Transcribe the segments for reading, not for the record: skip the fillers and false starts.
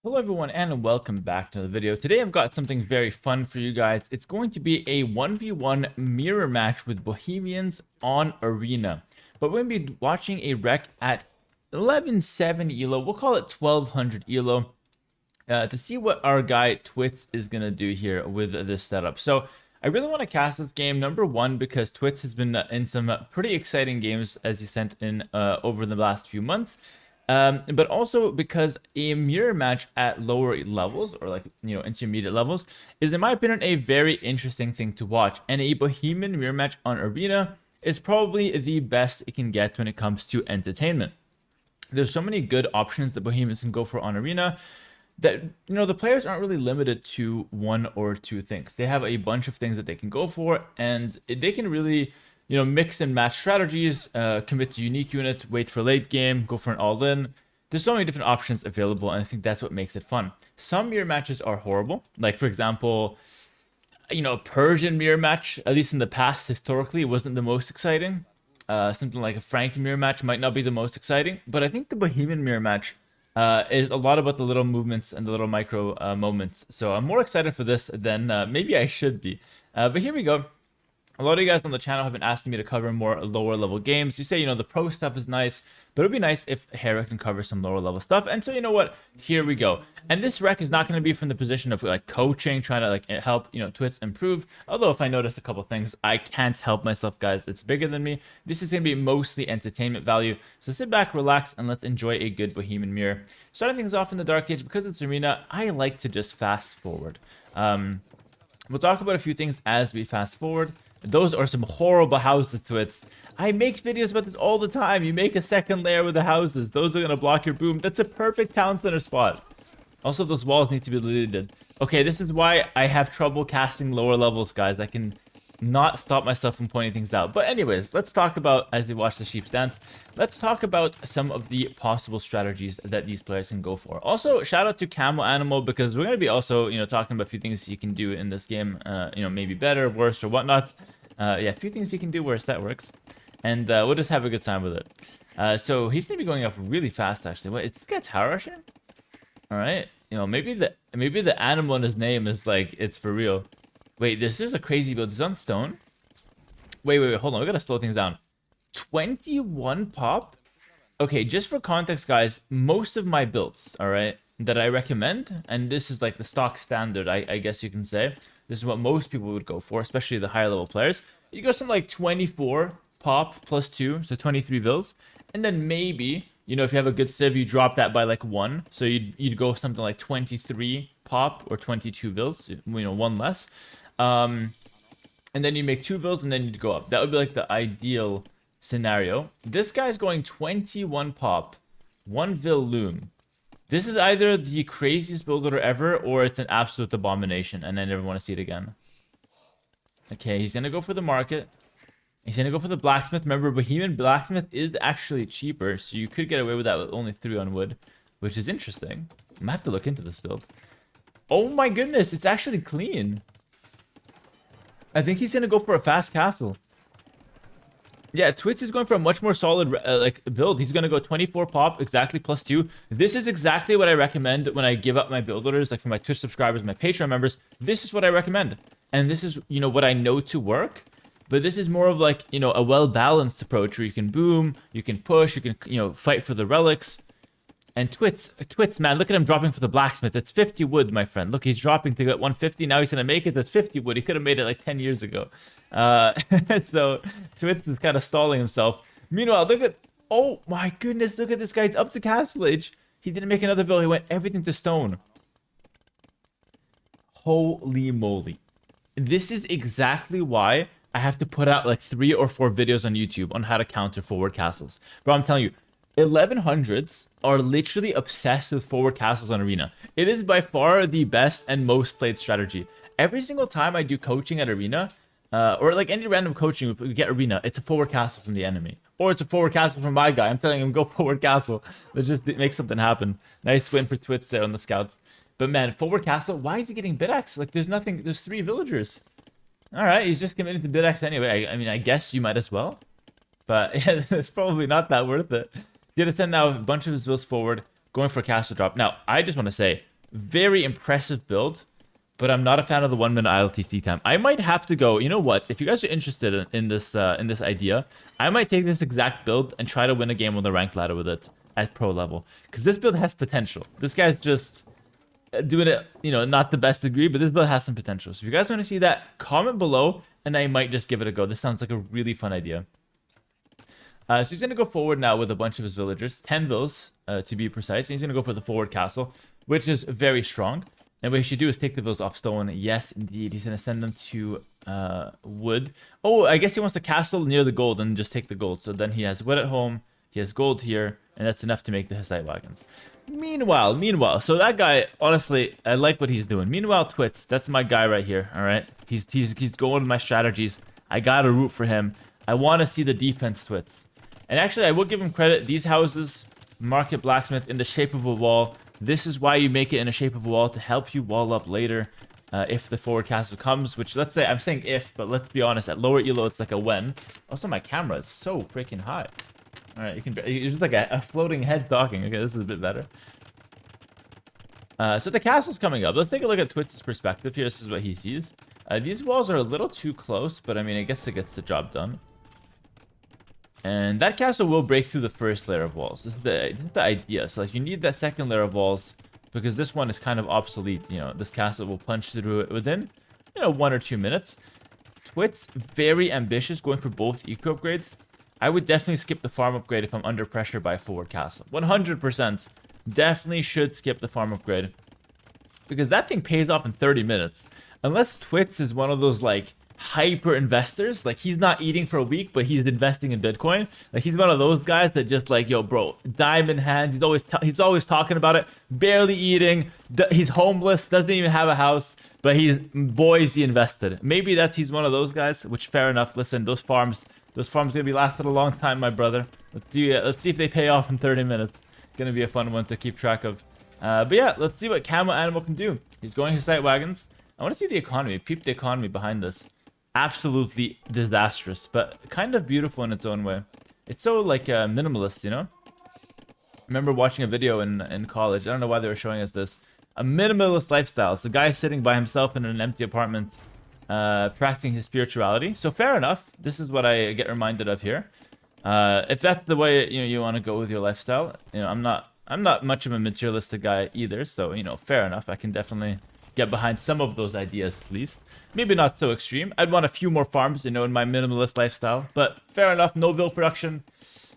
Hello everyone and welcome back to the video. Today I've got something very fun for you guys. It's going to be a 1v1 mirror match with Bohemians on Arena. But we're going to be watching a rec at 11.7 elo, we'll call it 1200 elo, to see what our guy Twitz is going to do here with this setup. So I really want to cast this game, number one, because Twitz has been in some pretty exciting games as he sent in over the last few months. But also because a mirror match at lower levels or intermediate levels is, in my opinion, a very interesting thing to watch. And a Bohemian mirror match on Arena is probably the best it can get when it comes to entertainment. There's so many good options that Bohemians can go for on Arena that, the players aren't really limited to one or two things. They have a bunch of things that they can go for, and they can really mix and match strategies, commit to unique unit, wait for late game, go for an all-in. There's so many different options available, and I think that's what makes it fun. Some mirror matches are horrible. Like, for example, a Persian mirror match, at least in the past, historically, wasn't the most exciting. Something like a Frankie mirror match might not be the most exciting, but I think the Bohemian mirror match is a lot about the little movements and the little micro moments. So I'm more excited for this than maybe I should be. But here we go. A lot of you guys on the channel have been asking me to cover more lower level games. You say, the pro stuff is nice, but it'd be nice if Hera can cover some lower level stuff. And so, you know what? Here we go. And this rec is not going to be from the position of coaching, trying to help, Twitz improve. Although if I notice a couple things, I can't help myself, guys. It's bigger than me. This is going to be mostly entertainment value. So sit back, relax, and let's enjoy a good Bohemian mirror. Starting things off in the Dark Age, because it's Arena, I like to just fast forward. We'll talk about a few things as we fast forward. Those are some horrible houses, Twitz. I make videos about this all the time. You make a second layer with the houses. Those are going to block your boom. That's a perfect town center spot. Also, those walls need to be deleted. Okay, this is why I have trouble casting lower levels, guys. I can not stop myself from pointing things out. But anyways, let's talk about, as we watch the sheep dance, let's talk about some of the possible strategies that these players can go for. Also, shout out to Camo Animal, because we're going to be also, talking about a few things you can do in this game, maybe better, worse, or whatnot. Yeah, a few things you can do worse, that works. And we'll just have a good time with it. So he's going to be going up really fast, actually. What, is this guy tower rushing? All right. Maybe the animal in his name is like, it's for real. Wait, this is a crazy build. It's on stone. Wait, hold on. We gotta slow things down. 21 pop? Okay, just for context, guys, most of my builds, all right, that I recommend, and this is like the stock standard, I guess you can say. This is what most people would go for, especially the higher level players. You go something like 24 pop plus 2, so 23 builds. And then maybe, if you have a good civ, you drop that by like 1. So you'd go something like 23 pop or 22 builds, one less. And then you make 2 vills and then you'd go up. That would be like the ideal scenario. This guy's going 21 pop, 1 vill loom. This is either the craziest build order ever, or it's an absolute abomination, and I never want to see it again. Okay, he's gonna go for the market. He's gonna go for the blacksmith. Remember, Bohemian blacksmith is actually cheaper, so you could get away with that with only 3 on wood, which is interesting. I'm gonna have to look into this build. Oh my goodness, it's actually clean. I think he's going to go for a fast castle. Yeah, Twitz is going for a much more solid build. He's going to go 24 pop, exactly, plus 2. This is exactly what I recommend when I give up my build orders, like for my Twitch subscribers, my Patreon members. This is what I recommend. And this is, what I know to work. But this is more of like, a well-balanced approach where you can boom, you can push, you can, fight for the relics. And Twitz, man, look at him dropping for the blacksmith. That's 50 wood, my friend. Look, he's dropping to get 150. Now he's going to make it. That's 50 wood. He could have made it like 10 years ago. So Twitz is kind of stalling himself. Meanwhile, look at... Oh, my goodness. Look at this guy. He's up to castle age. He didn't make another bill. He went everything to stone. Holy moly. This is exactly why I have to put out like 3 or 4 videos on YouTube on how to counter forward castles. Bro, I'm telling you, 1100s are literally obsessed with forward castles on Arena. It is by far the best and most played strategy. Every single time I do coaching at Arena, or like any random coaching, we get Arena, it's a forward castle from the enemy. Or it's a forward castle from my guy. I'm telling him, go forward castle. Let's just make something happen. Nice win for Twitz there on the scouts. But man, forward castle, why is he getting bid-axe? Like, there's nothing, there's 3 villagers. Alright, he's just committed to bid-axe anyway. I mean, I guess you might as well. But yeah, it's probably not that worth it. He's going to send now a bunch of his vills forward, going for a castle drop. Now, I just want to say, Very impressive build, but I'm not a fan of the 1 minute ILTC time. I might have to go, you know what? If you guys are interested in this idea, I might take this exact build and try to win a game on the ranked ladder with it at pro level. Because this build has potential. This guy's just doing it, you know, not the best degree, but this build has some potential. So if you guys want to see that, comment below, and I might just give it a go. This sounds like a really fun idea. So he's going to go forward now with a bunch of his villagers. 10 vills, to be precise. And he's going to go for the forward castle, which is very strong. And what he should do is take the vills off stone. Yes, indeed. He's going to send them to wood. Oh, I guess he wants the castle near the gold and just take the gold. So then he has wood at home. He has gold here. And that's enough to make the Hussite wagons. Meanwhile, so that guy, honestly, I like what he's doing. Meanwhile, Twitz, that's my guy right here, all right? He's going with my strategies. I got to root for him. I want to see the defense, Twitz. And actually, I will give him credit. These houses, Market Blacksmith, in the shape of a wall. This is why you make it in the shape of a wall, to help you wall up later if the forward castle comes. Which, let's say, I'm saying if, but let's be honest. At lower elo, it's like a when. Also, my camera is so freaking high. All right, you're just like a floating head talking. Okay, this is a bit better. So the castle's coming up. Let's take a look at Twitz's perspective here. This is what he sees. These walls are a little too close, but I mean, I guess it gets the job done. And that castle will break through the first layer of walls. This is the idea. So like, you need that second layer of walls because this one is kind of obsolete. You know, this castle will punch through it within, you know, 1 or 2 minutes. Twitz, very ambitious, going for both eco upgrades. I would definitely skip the farm upgrade if I'm under pressure by a forward castle. 100%. Definitely should skip the farm upgrade. Because that thing pays off in 30 minutes. Unless Twitz is one of those, like, hyper investors. Like, he's not eating for a week, but he's investing in Bitcoin. Like, he's one of those guys that just, like, yo, bro, diamond hands. He's always talking about it. Barely eating. He's homeless. Doesn't even have a house. But boys, he invested. Maybe he's one of those guys, which fair enough. Listen, those farms gonna be lasting a long time, my brother. Let's see if they pay off in 30 minutes. Gonna be a fun one to keep track of. But yeah, let's see what Camo Animal can do. He's going his site wagons. I want to see the economy. Peep the economy behind this. Absolutely disastrous, but kind of beautiful in its own way. It's so like minimalist, you know? I remember watching a video in college. I don't know why they were showing us this. A minimalist lifestyle. It's a guy sitting by himself in an empty apartment, practicing his spirituality. So fair enough. This is what I get reminded of here. If that's the way you want to go with your lifestyle, I'm not much of a materialistic guy either. So fair enough. I can definitely get behind some of those ideas at least. Maybe not so extreme. I'd want a few more farms, in my minimalist lifestyle. But fair enough. No bill production.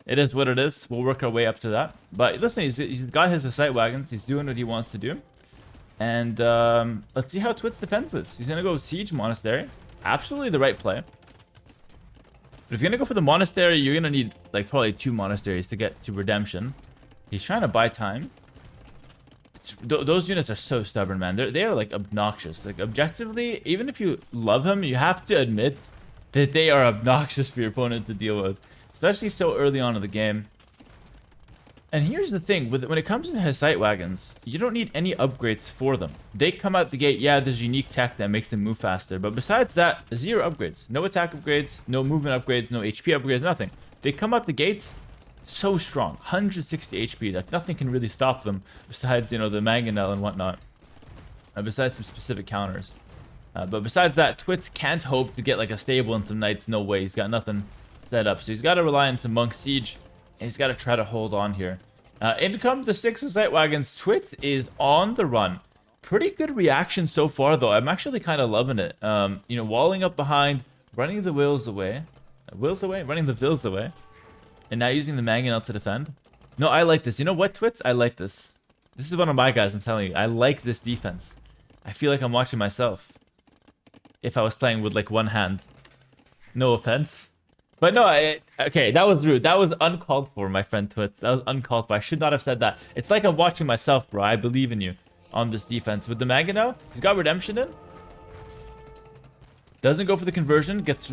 It is what it is. We'll work our way up to that. But listen, he's got his Hussite wagons. He's doing what he wants to do. And let's see how Twitz defends this. He's going to go Siege Monastery. Absolutely the right play. But if you're going to go for the Monastery, you're going to need like probably 2 monasteries to get to Redemption. He's trying to buy time. Those units are so stubborn, man. They are like obnoxious. Like objectively, even if you love him, you have to admit that they are obnoxious for your opponent to deal with. Especially so early on in the game. And here's the thing, when it comes to Hussite wagons, you don't need any upgrades for them. They come out the gate, yeah, there's unique tech that makes them move faster, but besides that, 0 upgrades. No attack upgrades, no movement upgrades, no HP upgrades, nothing. They come out the gates so strong, 160 HP, like nothing can really stop them besides, the mangonel and whatnot. Besides some specific counters. But besides that, Twitz can't hope to get like a stable and some knights, no way, he's got nothing set up. So he's got to rely on some monk siege. He's got to try to hold on here. In come the 6 Hussite wagons. Twitz is on the run. Pretty good reaction so far, though. I'm actually kind of loving it. Walling up behind, running the wills away. Running the vills away. And now using the mangonel to defend. No, I like this. You know what, Twitz? I like this. This is one of my guys, I'm telling you. I like this defense. I feel like I'm watching myself. If I was playing with, like, one hand. No offense. But no, okay, that was rude. That was uncalled for, my friend Twitz. That was uncalled for. I should not have said that. It's like I'm watching myself, bro. I believe in you on this defense. With the mangonel, he's got Redemption in. Doesn't go for the conversion. Gets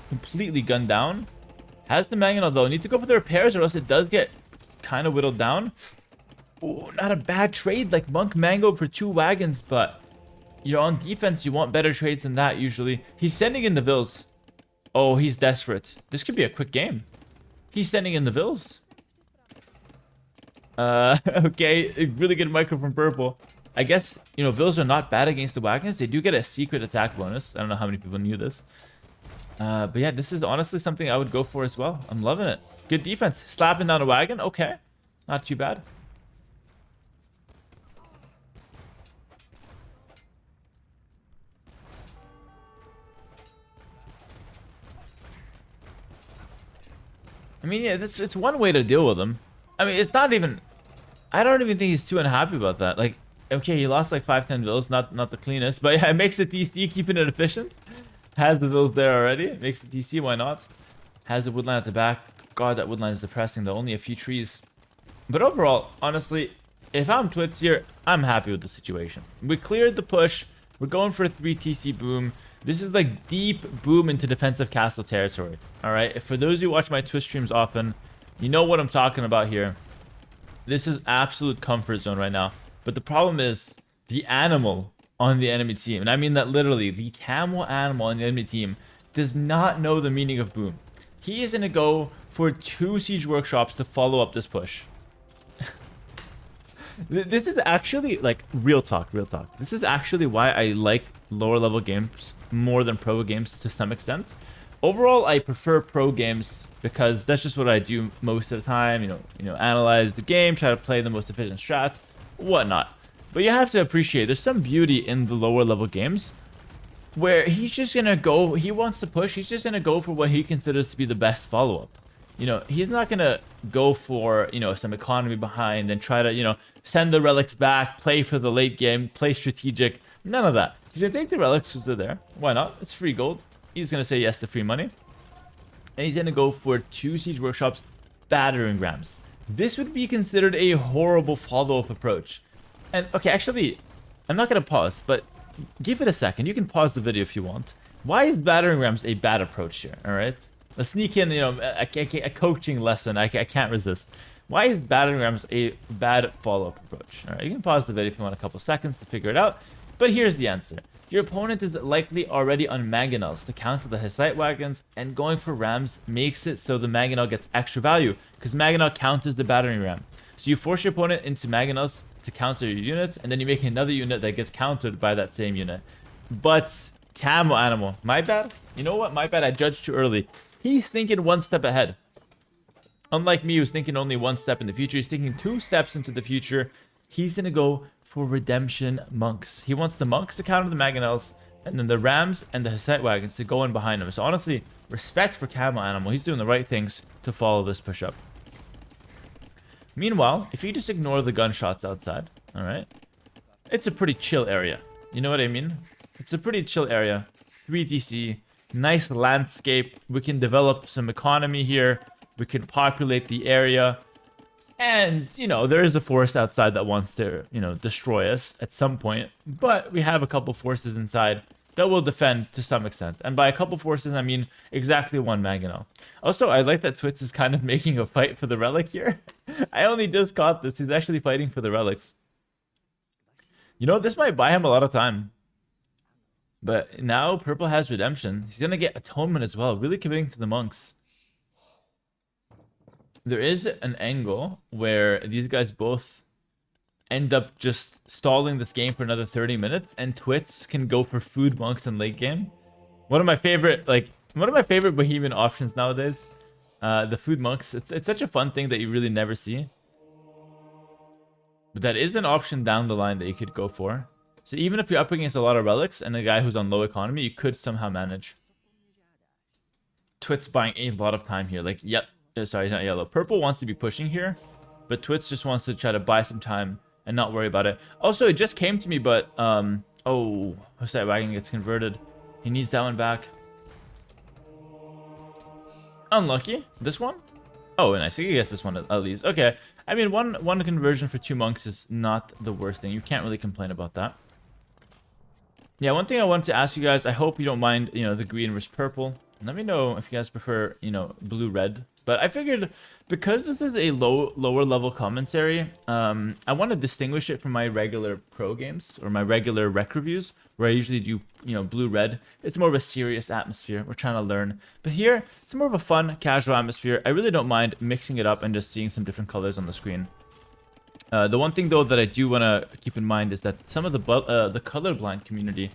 completely gunned down. Has the mangonel, though. Need to go for the repairs or else it does get kind of whittled down. Oh, not a bad trade. Like Monk Mango for 2 wagons, but on defense, you want better trades than that usually. He's sending in the vills. Oh, he's desperate. This could be a quick game. He's sending in the vills. Okay, a really good micro from Purple. I guess, you know, vills are not bad against the wagons. They do get a secret attack bonus. I don't know how many people knew this. But yeah, this is honestly something I would go for as well. I'm loving it. Good defense. Slapping down a wagon. Okay. Not too bad. I mean, yeah, it's one way to deal with him. I mean, it's not even... I don't even think he's too unhappy about that. Like, okay, he lost like 5-10 vills. Not the cleanest. But yeah, it makes the TC, keeping it efficient. Has the vills there already. Makes the TC, why not? Has the woodline at the back. God, that woodline is depressing though. Only a few trees. But overall, honestly, if I'm Twitz here, I'm happy with the situation. We cleared the push. We're going for a 3 TC boom. This is like deep boom into defensive castle territory. Alright, for those who watch my Twitch streams often, you know what I'm talking about here. This is absolute comfort zone right now. But the problem is the animal on the enemy team, and I mean that literally, the camel animal on the enemy team does not know the meaning of boom. He is going to go for 2 siege workshops to follow up this push. This is actually, like, real talk. This is actually why I like lower level games more than pro games to some extent. Overall, I prefer pro games because that's just what I do most of the time. You know, analyze the game, try to play the most efficient strats, whatnot. But you have to appreciate there's some beauty in the lower level games where he's just gonna go. He wants to push. He's just gonna go for what he considers to be the best follow up. You know, he's not gonna go for, you know, some economy behind and try to, you know, send the relics back, play for the late game, play strategic. None of that. He's gonna take the relics because they're there. Why not? It's free gold. He's gonna say yes to free money. And he's gonna go for 2 siege workshops, battering rams. This would be considered a horrible follow-up approach. And okay, actually, I'm not gonna pause, but give it a second. You can pause the video if you want. Why is battering rams a bad approach here? All right. Let's sneak in, you know, a coaching lesson. I can't resist. Why is battering rams a bad follow-up approach? All right, you can pause the video if you want a couple seconds to figure it out. But here's the answer. Your opponent is likely already on mangonels to counter the Hussite wagons, and going for rams makes it so the mangonel gets extra value, because mangonel counters the battering ram. So you force your opponent into mangonels to counter your unit, and then you make another unit that gets countered by that same unit. But camel animal, my bad. You know what? My bad. I judged too early. He's thinking 1 step ahead. Unlike me, who's thinking only 1 step in the future, he's thinking 2 steps into the future. He's going to go for redemption monks. He wants the monks to counter the mangonels, and then the rams and the Hussite wagons to go in behind him. So honestly, respect for camel animal. He's doing the right things to follow this push up. Meanwhile, if you just ignore the gunshots outside, all right, it's a pretty chill area. You know what I mean? It's a pretty chill area. 3 TC. Nice landscape. We can develop some economy here. We can populate the area. And, you know, there is a force outside that wants to, you know, destroy us at some point. But we have a couple forces inside that will defend to some extent. And by a couple forces, I mean exactly 1 mangonel. Also, I like that Twitz is kind of making a fight for the relic here. I only just caught this. He's actually fighting for the relics. You know, this might buy him a lot of time. But now purple has redemption. He's going to get atonement as well. Really committing to the monks. There is an angle where these guys both end up just stalling this game for another 30 minutes. And Twitz can go for food monks in late game. One of my favorite Bohemian options nowadays. The food monks. It's such a fun thing that you really never see. But that is an option down the line that you could go for. So even if you're up against a lot of relics and a guy who's on low economy, you could somehow manage. Twitz buying a lot of time here. Like, yep. Sorry, not yellow. Purple wants to be pushing here, but Twitz just wants to try to buy some time and not worry about it. Also, it just came to me, but, oh, Hussite wagon gets converted. He needs that one back. Unlucky. This one? Oh, nice. I guess this one at least. Okay. I mean, one conversion for 2 monks is not the worst thing. You can't really complain about that. Yeah, one thing I wanted to ask you guys, I hope you don't mind, you know, the green versus purple. Let me know if you guys prefer, you know, blue-red. But I figured because this is a lower level commentary, I want to distinguish it from my regular pro games or my regular rec reviews where I usually do, you know, blue-red. It's more of a serious atmosphere. We're trying to learn. But here, it's more of a fun, casual atmosphere. I really don't mind mixing it up and just seeing some different colors on the screen. The one thing though that I do want to keep in mind is that some of the colorblind community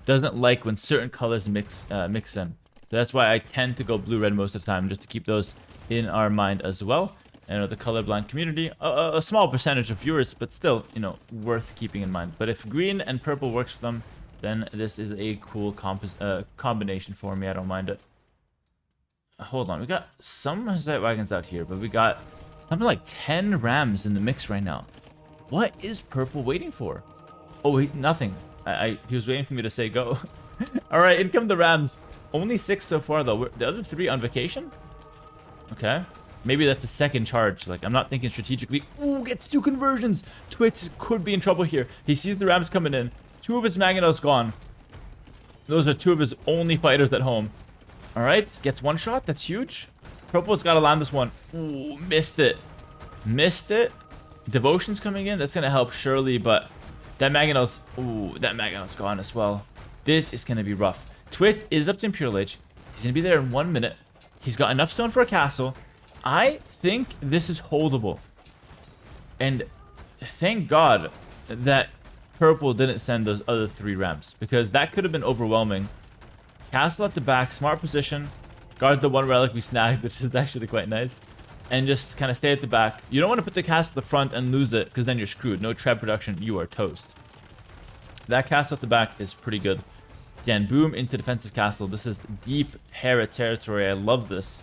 doesn't like when certain colors mix in. So that's why I tend to go blue-red most of the time, just to keep those in our mind as well. And the colorblind community, a small percentage of viewers, but still, you know, worth keeping in mind. But if green and purple works for them, then this is a cool combination for me. I don't mind it. Hold on, we got some Hussite wagons out here, but we got something like 10 rams in the mix right now. What is purple waiting for? Oh, nothing. He was waiting for me to say go. All right, in come the rams. Only 6 so far, though. The other 3 on vacation? Okay. Maybe that's a second charge. Like, I'm not thinking strategically. Ooh, gets 2 conversions. Twitz could be in trouble here. He sees the rams coming in. 2 of his Mangonels gone. Those are 2 of his only fighters at home. All right, gets 1 shot. That's huge. Purple's got to land this one. Ooh, missed it. Missed it. Devotion's coming in. That's going to help surely, but that Mangonel's... Ooh, that Mangonel's gone as well. This is going to be rough. Twitz is up to Imperial Age. He's going to be there in 1 minute. He's got enough stone for a castle. I think this is holdable. And thank God that purple didn't send those other 3 rams, because that could have been overwhelming. Castle at the back, smart position. Guard the 1 relic we snagged, which is actually quite nice. And just kind of stay at the back. You don't want to put the castle at the front and lose it, because then you're screwed. No trap production, you are toast. That castle at the back is pretty good. Again, boom into defensive castle. This is deep Hera territory. I love this.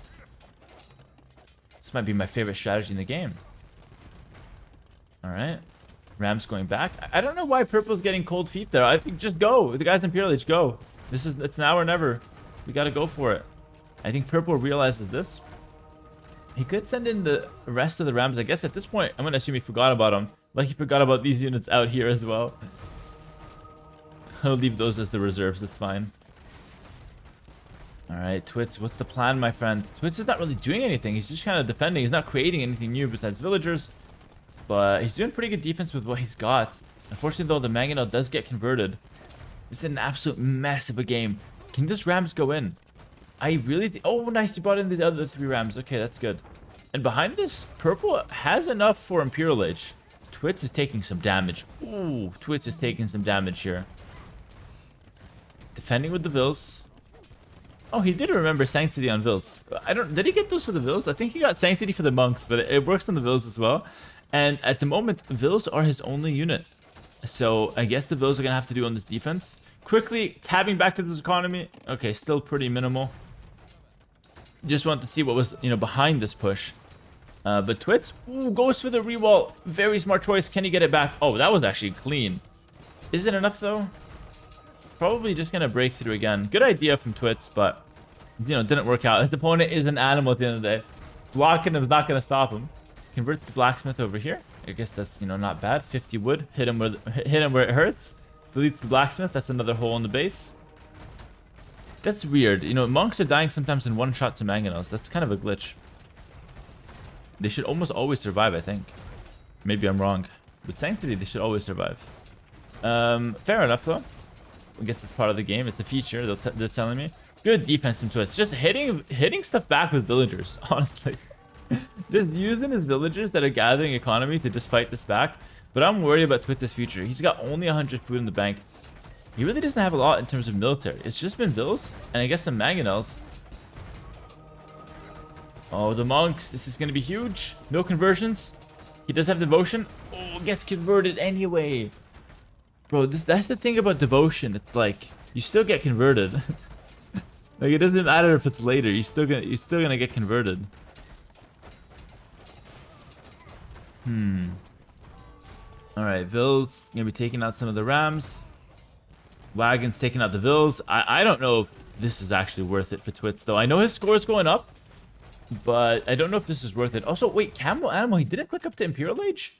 This might be my favorite strategy in the game. Alright. Rams going back. I don't know why purple's getting cold feet there. I think just go. The guy's Imperial Age, go. It's now or never. We gotta go for it. I think purple realizes this. He could send in the rest of the rams. I guess at this point, I'm gonna assume he forgot about them. Like he forgot about these units out here as well. I'll leave those as the reserves. That's fine. Alright, Twitz, what's the plan, my friend? Twitz is not really doing anything. He's just kind of defending. He's not creating anything new besides villagers. But he's doing pretty good defense with what he's got. Unfortunately, though, the Mangonel does get converted. This is an absolute mess of a game. Can this rams go in? I really... Oh, nice. He brought in the other 3 rams. Okay, that's good. And behind this, purple has enough for Imperial Age. Twitz is taking some damage. Ooh, Twitz is taking some damage here. Defending with the Vills. Oh, he did remember Sanctity on Vills. Did he get those for the Vills? I think he got Sanctity for the monks, but it works on the Vills as well. And at the moment, Vills are his only unit. So I guess the Vills are going to have to do on this defense. Quickly tabbing back to this economy. Okay, still pretty minimal. Just want to see what was, behind this push. But Twitz, ooh, goes for the rewall. Very smart choice. Can he get it back? Oh, that was actually clean. Is it enough, though? Probably just going to break through again. Good idea from Twitz, but, didn't work out. His opponent is an animal at the end of the day. Blocking him is not going to stop him. Convert the blacksmith over here. I guess that's, not bad. 50 wood. Hit him where it hurts. Deletes the blacksmith. That's another hole in the base. That's weird. Monks are dying sometimes in 1 shot to Mangonels. That's kind of a glitch. They should almost always survive, I think. Maybe I'm wrong. With Sanctity, they should always survive. Fair enough, though. I guess it's part of the game. It's a feature, they're telling me. Good defense from Twitz. Just hitting stuff back with villagers, honestly. Just using his villagers that are gathering economy to just fight this back. But I'm worried about Twitz's future. He's got only 100 food in the bank. He really doesn't have a lot in terms of military. It's just been Vills and I guess some Mangonels. Oh, the monks. This is going to be huge. No conversions. He does have devotion. Oh, gets converted anyway. Bro, that's the thing about devotion. It's like you still get converted. Like it doesn't matter if it's later. You're still gonna get converted. Alright, Vills gonna be taking out some of the rams. Wagons taking out the Vills. I don't know if this is actually worth it for Twitz, though. I know his score is going up, but I don't know if this is worth it. Also, wait, Camel Animal, he didn't click up to Imperial Age?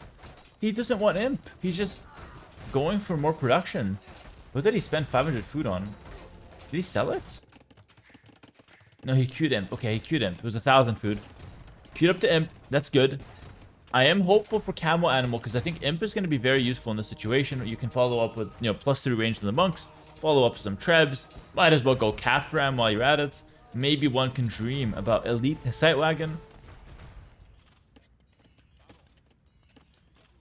He doesn't want Imp. He's just going for more production. What did he spend 500 food on? Did he sell it? No, he queued Imp. Okay, he queued Imp. It was 1,000 food. Queued up to Imp. That's good. I am hopeful for Camel Animal because I think Imp is going to be very useful in this situation. You can follow up with, +3 range in the monks. Follow up with some trebs. Might as well go Calf Ram while you're at it. Maybe one can dream about Elite Hussite Wagon.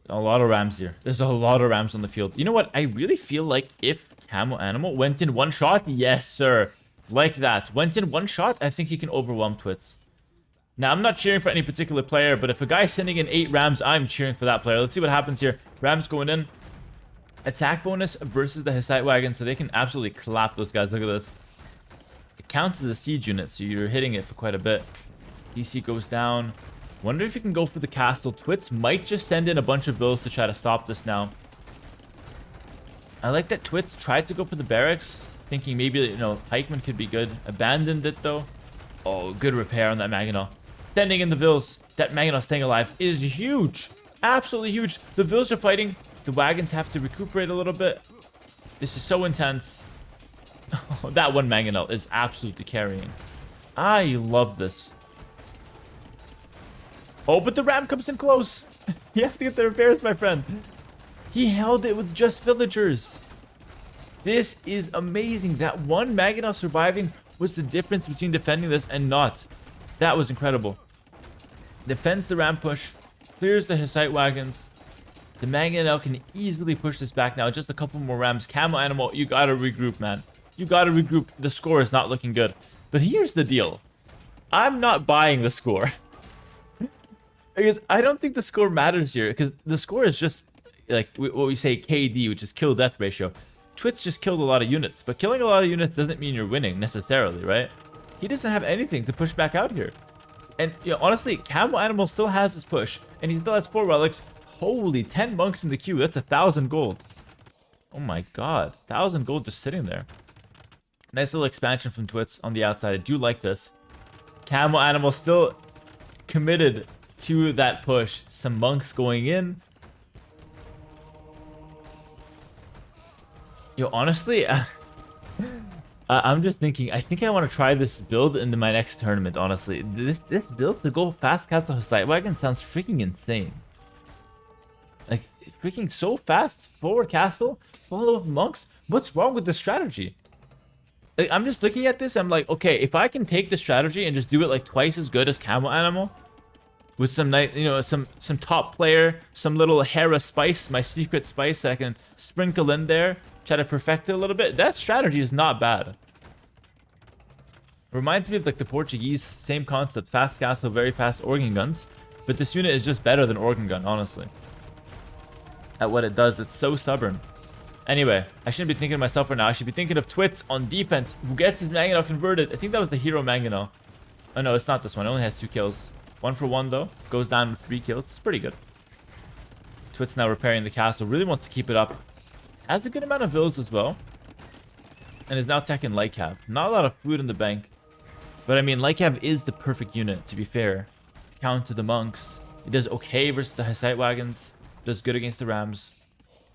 A lot of rams here. There's a lot of rams on the field. You know what? I really feel like if Camo Animal went in one shot, yes, sir. Like that. Went in one shot, I think he can overwhelm Twitz. Now, I'm not cheering for any particular player, but if a guy's sending in 8 rams, I'm cheering for that player. Let's see what happens here. Rams going in. Attack bonus versus the Hussite wagon, so they can absolutely clap those guys. Look at this. It counts as a siege unit, so you're hitting it for quite a bit. DC goes down. Wonder if you can go for the castle. Twitz might just send in a bunch of bills to try to stop this now. I like that Twitz tried to go for the barracks, thinking maybe, you know, pikemen could be good. Abandoned it, though. Oh, good repair on that Mangonel. Sending in the vills. That Mangonel staying alive is huge. Absolutely huge. The vills are fighting. The wagons have to recuperate a little bit. This is so intense. That one Mangonel is absolutely carrying. I love this. Oh, but the ram comes in close. You have to get the repairs, my friend. He held it with just villagers. This is amazing. That one Mangonel surviving was the difference between defending this and not. That was incredible. Defends the ram push. Clears the Hussite wagons. The Mangonel can easily push this back now. Just a couple more rams. Camo Animal, you gotta regroup, man. You gotta regroup. The score is not looking good. But here's the deal. I'm not buying the score. Because I don't think the score matters here. Because the score is just like what we say KD, which is kill death ratio. Twitz just killed a lot of units. But killing a lot of units doesn't mean you're winning necessarily, right? He doesn't have anything to push back out here. And you know, honestly, Camo Animal still has his push. And he still has 4 relics. Holy, 10 monks in the queue. That's 1,000 gold. Oh my god. 1,000 gold just sitting there. Nice little expansion from Twitz on the outside. I do like this. Camo Animal still committed to that push. Some monks going in. Yo, honestly, I'm just thinking, I think I want to try this build into my next tournament, honestly. This build to go fast castle Hussite wagon sounds freaking insane. Like, freaking so fast. Forward castle, follow with monks. What's wrong with this strategy? Like, I'm just looking at this, I'm like, okay, if I can take the strategy and just do it like twice as good as Camo Animal, with some nice, you know, some top player, some little Hera spice, my secret spice that I can sprinkle in there, try to perfect it a little bit. That strategy is not bad. Reminds me of like the Portuguese, same concept, fast castle, very fast organ guns, but this unit is just better than organ gun, honestly. At what it does, it's so stubborn. Anyway, I shouldn't be thinking of myself right now. I should be thinking of Twitz on defense, who gets his Mangonel converted. I think that was the hero Mangonel. Oh no, it's not this one. It only has 2 kills. 1 for 1 though. Goes down with 3 kills. It's pretty good. Twitz now repairing the castle. Really wants to keep it up. Has a good amount of vills as well. And is now teching Lycav. Not a lot of food in the bank. But I mean, Lycav is the perfect unit, to be fair. Count to the monks. He does okay versus the Hussite wagons. Does good against the rams.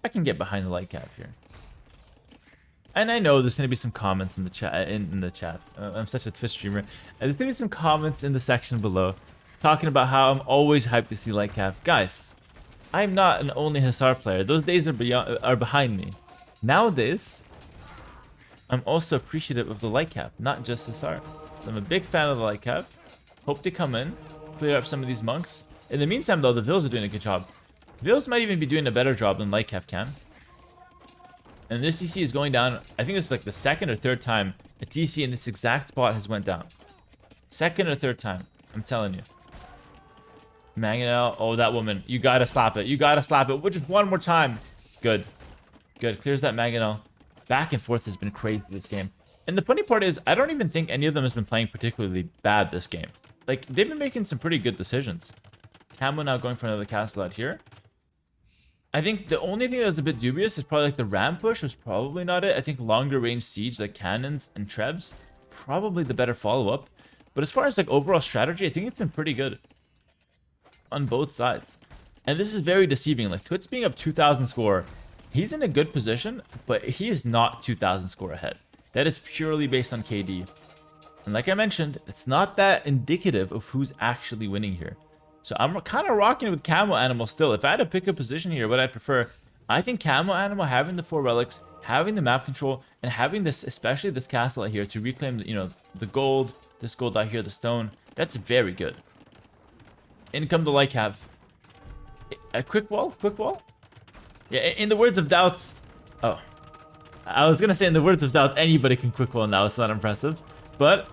I can get behind the Lycav here. And I know there's going to be some comments in the chat. In the chat. I'm such a Twitch streamer. There's going to be some comments in the section below. Talking about how I'm always hyped to see Lycav. Guys, I'm not an only Hussar player. Those days are behind me. Nowadays, I'm also appreciative of the Lycav, not just Hussar. I'm a big fan of the Lycav. Hope to come in, clear up some of these monks. In the meantime, though, the Vils are doing a good job. Vils might even be doing a better job than Lycav can. And this TC is going down. I think it's like the 2nd or 3rd time a TC in this exact spot has went down. 2nd or 3rd time. I'm telling you. Mangonel. Oh, that woman. You gotta slap it. You gotta slap it. Just one more time. Good. Good. Clears that Mangonel. Back and forth has been crazy this game. And the funny part is, I don't even think any of them has been playing particularly bad this game. Like, they've been making some pretty good decisions. Camo now going for another castle out here. I think the only thing that's a bit dubious is probably like the ram push was probably not it. I think longer range siege like cannons and trebs, probably the better follow-up. But as far as like overall strategy, I think it's been pretty good. On both sides. And this is very deceiving. Like, Twitz being up 2,000 score, he's in a good position, but he is not 2,000 score ahead. That is purely based on KD. And like I mentioned, it's not that indicative of who's actually winning here. So I'm kind of rocking with Camo Animal still. If I had to pick a position here, what I'd prefer, I think Camo Animal having the 4 relics, having the map control, and having this, especially this castle out here, to reclaim, you know, the gold, this gold out here, the stone, that's very good. In come the Lycav. A quick wall? Quick wall? Yeah, in the words of doubts... Oh. I was gonna say in the words of doubt, anybody can quick wall now. It's not impressive. But,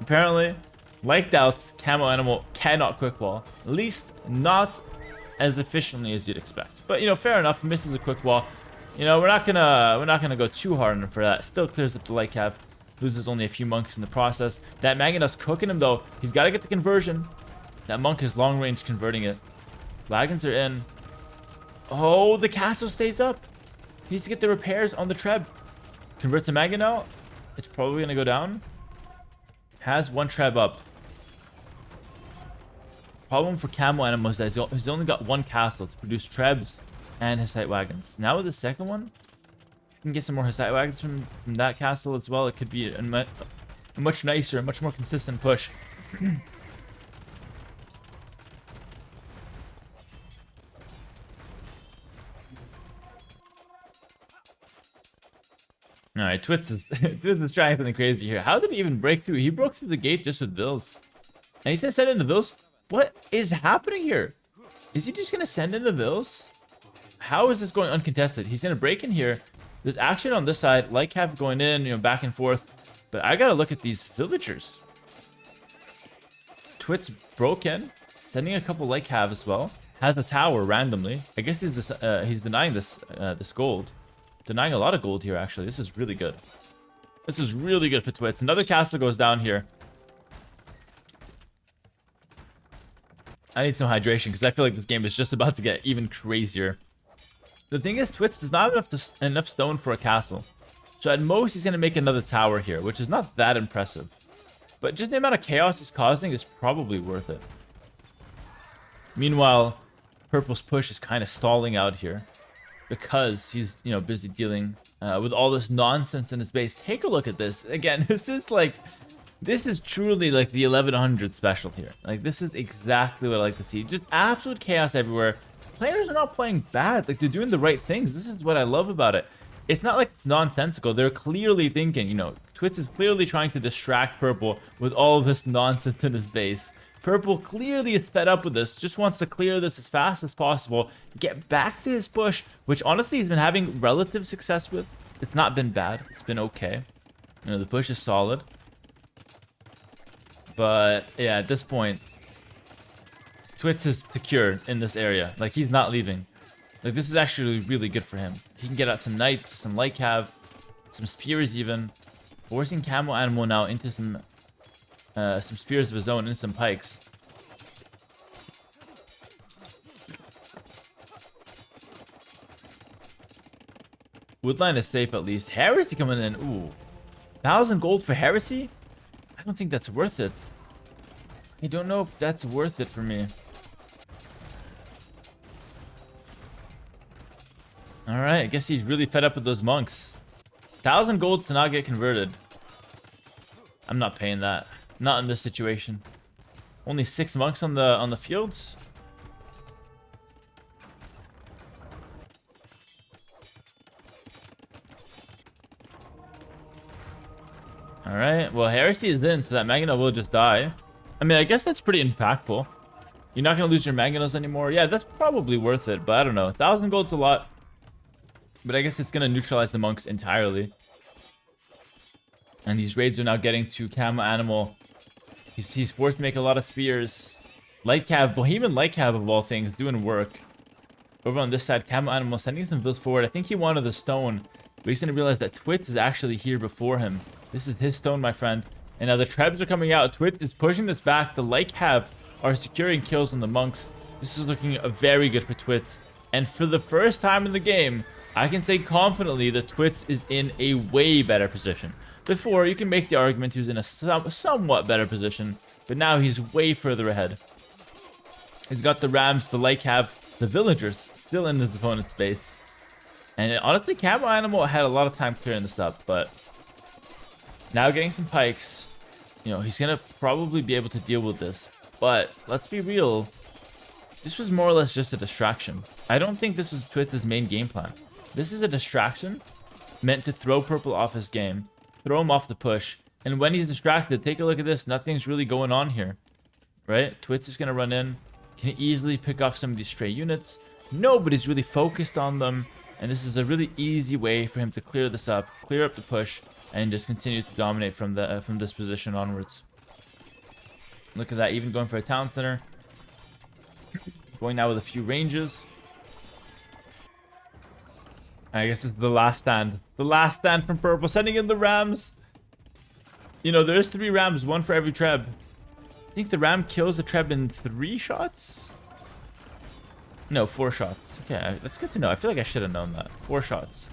apparently, like doubts, Camo Animal cannot quick wall. At least, not as efficiently as you'd expect. But, you know, fair enough. Misses a quick wall. You know, we're not gonna go too hard on him for that. Still clears up the light cav. Loses only a few monks in the process. That Magnus cooking him though. He's got to get the conversion. That monk is long range converting it. Wagons are in. Oh, the castle stays up. He needs to get the repairs on the Treb. Converts a Magnus now. It's probably gonna go down. Has one Treb up. Problem for Camo Animal is that he's only got one castle to produce Trebs and Hussite wagons. Now with the second one, if you can get some more Hussite wagons from that castle as well, it could be a much nicer, much more consistent push. Alright, Twitz is trying something crazy here. How did he even break through? He broke through the gate just with Bills. And he's gonna send in the Bills? What is happening here? Is he just gonna send in the Bills? How is this going uncontested? He's gonna break in here. There's action on this side. Light cav going in, you know, back and forth. But I gotta look at these villagers. Twitz broke in, sending a couple light cav as well. Has the tower randomly. I guess he's denying this gold. Denying a lot of gold here, actually. This is really good. This is really good for Twitz. Another castle goes down here. I need some hydration because I feel like this game is just about to get even crazier. The thing is, Twitz does not have enough stone for a castle. So at most, he's going to make another tower here, which is not that impressive. But just the amount of chaos he's causing is probably worth it. Meanwhile, Purple's push is kind of stalling out here. Because he's, you know, busy dealing with all this nonsense in his base. Take a look at this. Again, this is truly like the 1100 special here. Like, this is exactly what I like to see. Just absolute chaos everywhere. Players are not playing bad. Like, they're doing the right things. This is what I love about it. It's not like it's nonsensical. They're clearly thinking, you know, Twitz is clearly trying to distract Purple with all of this nonsense in his base. Purple clearly is fed up with this, just wants to clear this as fast as possible, get back to his push, which honestly he's been having relative success with. It's not been bad, it's been okay. You know, the push is solid. But yeah, at this point, Twitz is secure in this area. Like, he's not leaving. Like, this is actually really good for him. He can get out some knights, some light cav, some spears even. Forcing Camo Animal now into some spears of his own and some pikes. Woodline is safe at least. Heresy coming in. Ooh. 1,000 gold for Heresy? I don't think that's worth it. I don't know if that's worth it for me. Alright, I guess he's really fed up with those monks. 1,000 gold to not get converted. I'm not paying that. Not in this situation. Only 6 monks on the fields. All right. Well, Heresy is in, so that Magna will just die. I mean, I guess that's pretty impactful. You're not gonna lose your Magnos anymore. Yeah, that's probably worth it, but I don't know. 1,000 gold's a lot, but I guess it's gonna neutralize the monks entirely. And these raids are now getting to Camo Animal. He's forced to make a lot of spears. Light Cav, Bohemian Light Cav of all things, doing work. Over on this side, Camo Animal sending some vills forward. I think he wanted the stone, but he's gonna realize that Twitz is actually here before him. This is his stone, my friend. And now the Trebs are coming out. Twitz is pushing this back. The Light Cav are securing kills on the monks. This is looking very good for Twitz. And for the first time in the game, I can say confidently that Twitz is in a way better position. Before, you can make the argument he was in a somewhat better position, but now he's way further ahead. He's got the Rams, the Light Cav, the Villagers still in his opponent's base. And honestly, Camo Animal had a lot of time clearing this up, but now getting some pikes, you know, he's going to probably be able to deal with this. But let's be real, this was more or less just a distraction. I don't think this was Twitz's main game plan. This is a distraction meant to throw Purple off his game, throw him off the push, and when he's distracted, take a look at this, nothing's really going on here, right? Twitz is going to run in, can easily pick off some of these stray units. Nobody's really focused on them. And this is a really easy way for him to clear this up, clear up the push, and just continue to dominate from this position onwards. Look at that, even going for a town center. Going now with a few ranges. I guess it's the last stand. The last stand from purple, sending in the rams. You know, there's 3 rams, 1 for every treb. I think the ram kills the treb in 3 shots? No, 4 shots. Okay, that's good to know. I feel like I should have known that. 4 shots.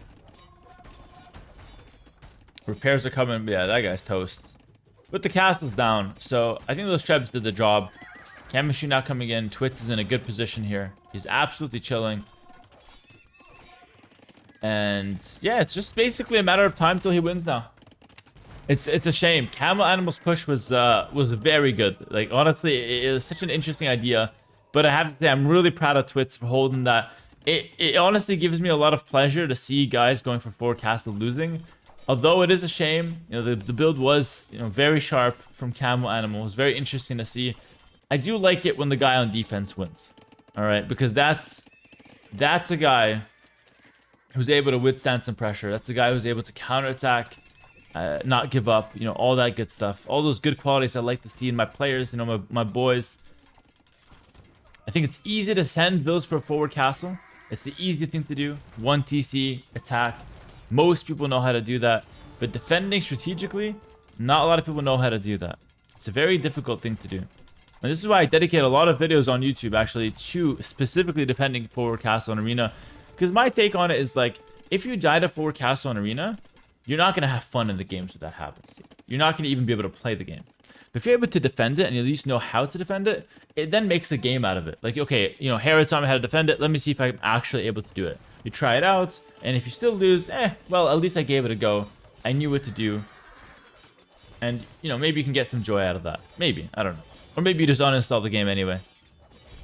Repairs are coming. Yeah, that guy's toast. But the castle's down, so I think those trebs did the job. Chemistry now coming in. Twitz is in a good position here. He's absolutely chilling. And yeah, it's just basically a matter of time till he wins now. It's a shame. Camel Animals push was very good. Like, honestly, it was such an interesting idea. But I have to say, I'm really proud of Twitz for holding that. It honestly gives me a lot of pleasure to see guys going for 4 castle losing. Although it is a shame, you know, the build was, you know, very sharp from Camel Animal. It was very interesting to see. I do like it when the guy on defense wins. All right, because that's a guy who's able to withstand some pressure. That's a guy who's able to counterattack, not give up, you know, all that good stuff. All those good qualities I like to see in my players, you know, my boys. I think it's easy to send vills for a forward castle. It's the easy thing to do. 1 TC, attack. Most people know how to do that. But defending strategically, not a lot of people know how to do that. It's a very difficult thing to do. And this is why I dedicate a lot of videos on YouTube, actually, to specifically defending forward castle and arena. Because my take on it is, like, if you die to forward castle and arena, you're not going to have fun in the games when that happens to you. You're not going to even be able to play the game. But if you're able to defend it and you at least know how to defend it, it then makes a game out of it. Like, okay, you know, Hera taught me how to defend it. Let me see if I'm actually able to do it. You try it out, and if you still lose, well, at least I gave it a go. I knew what to do. And, you know, maybe you can get some joy out of that. Maybe. I don't know. Or maybe you just uninstall the game anyway.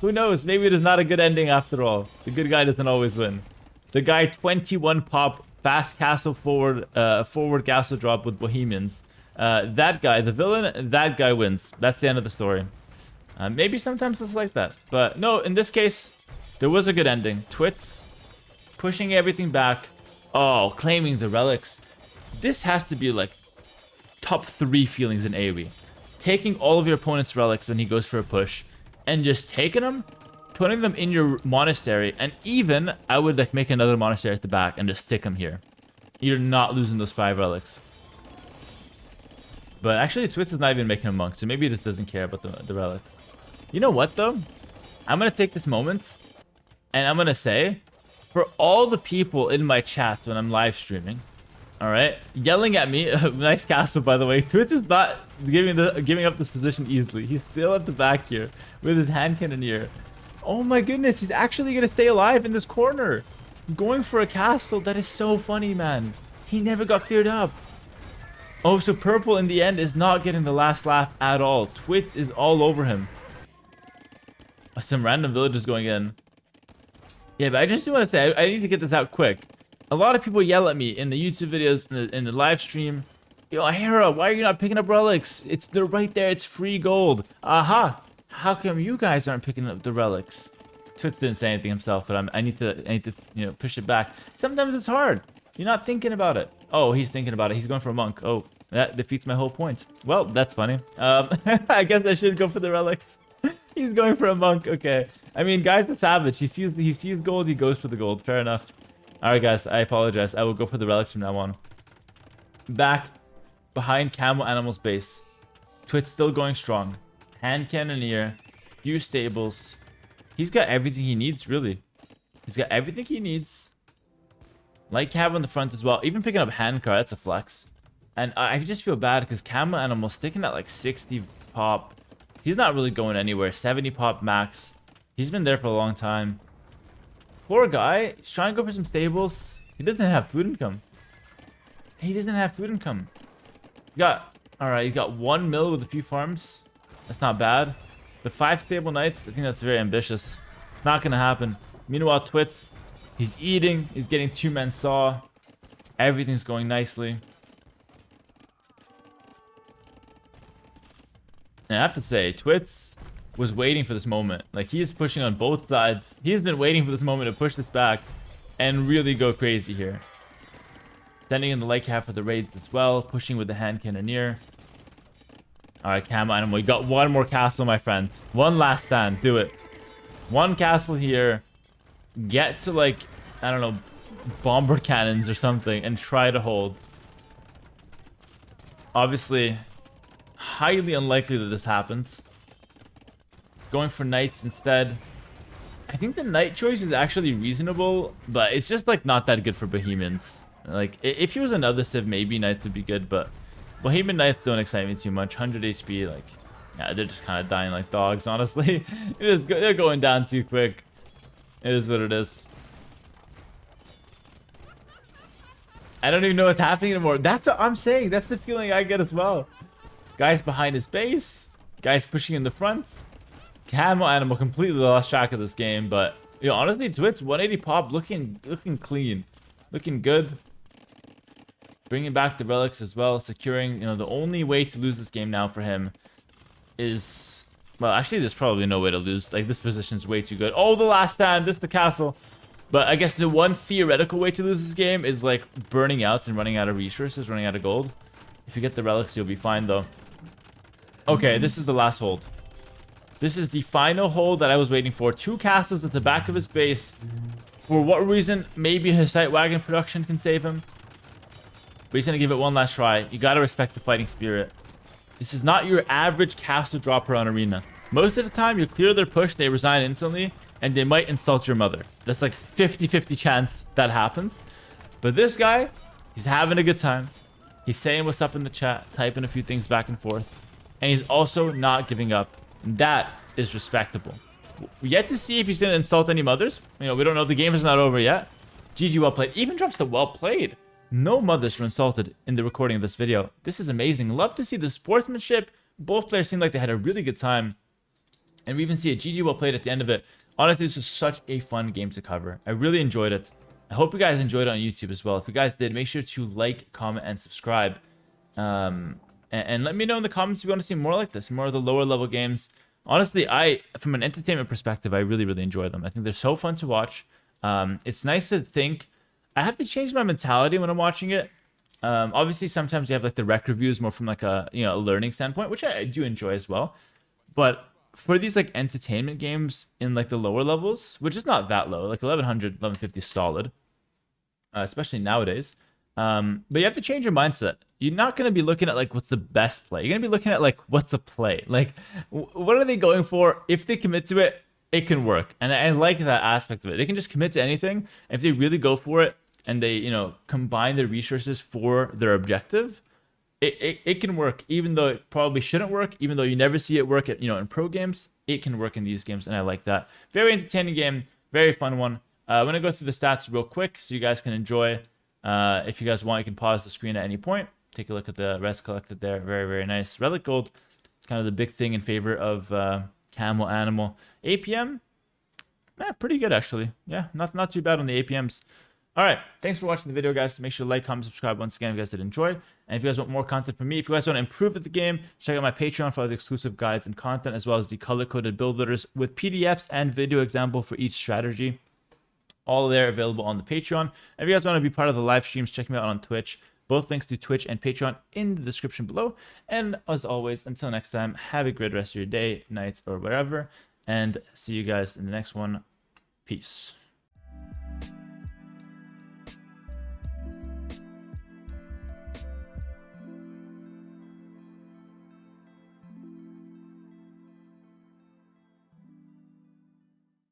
Who knows? Maybe it is not a good ending after all. The good guy doesn't always win. The guy 21 pop, fast castle forward, forward castle drop with Bohemians. That guy, the villain, that guy wins. That's the end of the story. Maybe sometimes it's like that. But no, in this case, there was a good ending. Twitz pushing everything back. Oh, claiming the relics. This has to be like top 3 feelings in AoE. Taking all of your opponent's relics when he goes for a push and just taking them, putting them in your monastery, and even I would like make another monastery at the back and just stick them here. You're not losing those 5 relics. But actually, Twitz is not even making a monk, so maybe he just doesn't care about the relics. You know what, though? I'm going to take this moment, and I'm going to say, for all the people in my chat when I'm live streaming, all right, yelling at me, nice castle, by the way. Twitz is not giving up this position easily. He's still at the back here with his hand cannoneer. Oh my goodness, he's actually going to stay alive in this corner. Going for a castle, that is so funny, man. He never got cleared up. Oh, so purple in the end is not getting the last laugh at all. Twitz is all over him. Some random villagers going in. Yeah, but I just do want to say, I need to get this out quick. A lot of people yell at me in the YouTube videos, in the live stream. Yo, Hera, why are you not picking up relics? They're right there. It's free gold. Aha. How come you guys aren't picking up the relics? Twitz didn't say anything himself, but I need to you know, push it back. Sometimes it's hard. You're not thinking about it. Oh, he's thinking about it. He's going for a monk. Oh, that defeats my whole point. Well, that's funny. I guess I should go for the relics. He's going for a monk. Okay. I mean, guy's a savage. He sees gold. He goes for the gold. Fair enough. All right, guys. I apologize. I will go for the relics from now on. Back behind Camel Animal's base. Twitz still going strong. Hand cannoneer. Few stables. He's got everything he needs, really. He's got everything he needs. Like Cam on the front as well. Even picking up handcar, that's a flex. And I just feel bad because Camel Animal's sticking at like 60 pop. He's not really going anywhere. 70 pop max. He's been there for a long time. Poor guy. He's trying to go for some stables. He doesn't have food income. He doesn't have food income. He's got... Alright, he's got 1 mil with a few farms. That's not bad. But 5 stable knights, I think that's very ambitious. It's not going to happen. Meanwhile, Twitz, he's eating. He's getting 2-man saw. Everything's going nicely. And I have to say, Twitz was waiting for this moment. Like, he's pushing on both sides. He's been waiting for this moment to push this back and really go crazy here. Standing in the lake half of the raids as well, pushing with the hand cannoneer. All right, camo animal. We got one more castle, my friend. One last stand. Do it. One castle here. Get to, like, I don't know, bomber cannons or something and try to hold. Obviously, highly unlikely that this happens. Going for knights instead. I think the knight choice is actually reasonable, but it's just, like, not that good for Bohemians. Like, if he was another civ, maybe knights would be good, but Bohemian knights don't excite me too much. 100 HP, like, yeah, they're just kind of dying like dogs, honestly. They're going down too quick. It is what it is. I don't even know what's happening anymore. That's what I'm saying. That's the feeling I get as well. Guys behind his base. Guys pushing in the front. Camo animal completely lost track of this game, but you know, honestly, Twitz 180 pop looking clean, looking good. Bringing back the relics as well, securing. You know, the only way to lose this game now for him is, well, actually, there's probably no way to lose. Like, this position's way too good. Oh, the last stand. This is the castle. But I guess the one theoretical way to lose this game is, like, burning out and running out of resources, running out of gold. If you get the relics, you'll be fine, though. Okay, this is the last hold. This is the final hold that I was waiting for. 2 castles at the back of his base. For what reason? Maybe Hussite wagon production can save him. But he's going to give it one last try. You got to respect the fighting spirit. This is not your average castle dropper on Arena. Most of the time, you clear their push, they resign instantly, and they might insult your mother. That's like 50-50 chance that happens. But this guy, he's having a good time. He's saying what's up in the chat, typing a few things back and forth. And he's also not giving up. That is respectable. We yet to see if he's going to insult any mothers. You know, we don't know. The game is not over yet. GG, well played. Even drops the well played. No mothers were insulted in the recording of this video. This is amazing. Love to see the sportsmanship. Both players seemed like they had a really good time. And we even see a GG well played at the end of it. Honestly, this was such a fun game to cover. I really enjoyed it. I hope you guys enjoyed it on YouTube as well. If you guys did, make sure to like, comment, and subscribe. And let me know in the comments if you want to see more like this, more of the lower level games. Honestly, from an entertainment perspective, I really, really enjoy them. I think they're so fun to watch. It's nice to think. I have to change my mentality when I'm watching it. Obviously, sometimes you have like the rec reviews more from like a a learning standpoint, which I do enjoy as well. But for these like entertainment games in like the lower levels, which is not that low, like 1100, 1150 is solid, especially nowadays. But you have to change your mindset. You're not going to be looking at like what's the best play. You're going to be looking at like what's a play. Like what are they going for? If they commit to it, it can work. And I like that aspect of it. They can just commit to anything. If they really go for it and they, combine their resources for their objective, it can work, even though it probably shouldn't work, even though you never see it work at, in pro games. It can work in these games, and I like that. Very entertaining game, very fun one. I'm going to go through the stats real quick so you guys can enjoy. If you guys want, you can pause the screen at any point. Take a look at the rest collected there. Very, very nice. Relic gold. It's kind of the big thing in favor of Camel Animal. APM, pretty good actually. Yeah, not too bad on the APMs. All right, thanks for watching the video, guys. Make sure to like, comment, subscribe once again if you guys did enjoy. And if you guys want more content from me, if you guys want to improve at the game, check out my Patreon for all the exclusive guides and content, as well as the color-coded build letters with PDFs and video example for each strategy. All there available on the Patreon. And if you guys want to be part of the live streams, check me out on Twitch. Both links to Twitch and Patreon in the description below. And as always, until next time, have a great rest of your day, nights, or whatever. And see you guys in the next one. Peace.